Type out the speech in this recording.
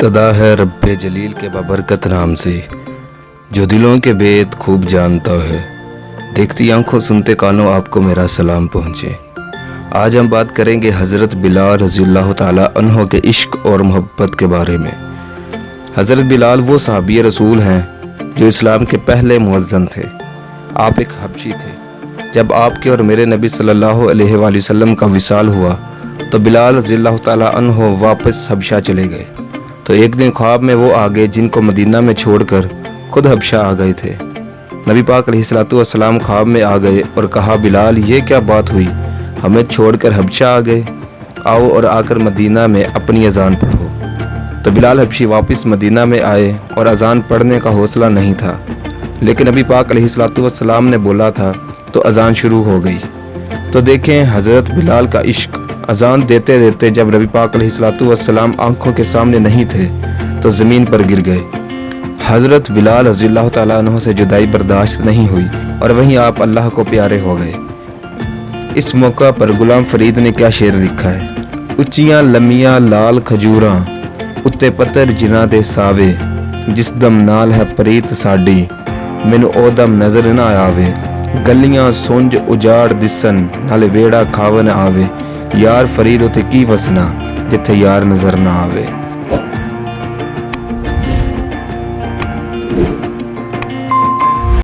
ابتدا ہے رب جلیل کے بابرکت نام سے جو دلوں کے بیت خوب جانتا ہے۔ دیکھتی آنکھوں سنتے کانوں آپ کو میرا سلام پہنچے۔ آج ہم بات کریں گے حضرت بلال رضی اللہ تعالیٰ عنہ کے عشق اور محبت کے بارے میں۔ حضرت بلال وہ صحابی رسول ہیں جو اسلام کے پہلے مؤذن تھے۔ آپ ایک حبشی تھے۔ جب آپ کے اور میرے نبی صلی اللہ علیہ وآلہ وسلم کا وصال ہوا تو بلال رضی اللہ تعالیٰ عنہ واپس حبشہ چلے گئے۔ تو ایک دن خواب میں وہ آگے جن کو مدینہ میں چھوڑ کر خود حبشہ آ گئے تھے۔ نبی پاک علیہ الصلوۃ والسلام خواب میں آ گئے اور کہا، بلال یہ کیا بات ہوئی، ہمیں چھوڑ کر حبشہ آ گئے، آؤ اور آ کر مدینہ میں اپنی اذان پڑھو۔ تو بلال حبشی واپس مدینہ میں آئے اور اذان پڑھنے کا حوصلہ نہیں تھا، لیکن نبی پاک علیہ الصلوۃ والسلام نے بولا تھا تو اذان شروع ہو گئی۔ تو دیکھیں حضرت بلال کا عشق، اذان دیتے دیتے جب نبی پاک علیہ الصلوۃ والسلام آنکھوں کے سامنے نہیں تھے تو زمین پر گر گئے۔ حضرت بلال رضی اللہ تعالیٰ عنہ سے جدائی برداشت نہیں ہوئی اور وہیں آپ اللہ کو پیارے ہو گئے۔ اس موقع پر غلام فرید نے کیا شعر لکھا ہے، اچیاں لمیاں لال کھجوراں اتے پتر جنہ دے ساوے، جس دم نال ہے پریت ساڈی مینوں او دم نظر نہ آوے، گلیاں سونج اجاڑ دسن نالے ویڑا کھاون آوے، یار فرید اتے کی وسنا جتھے یار نظر نہ آوے۔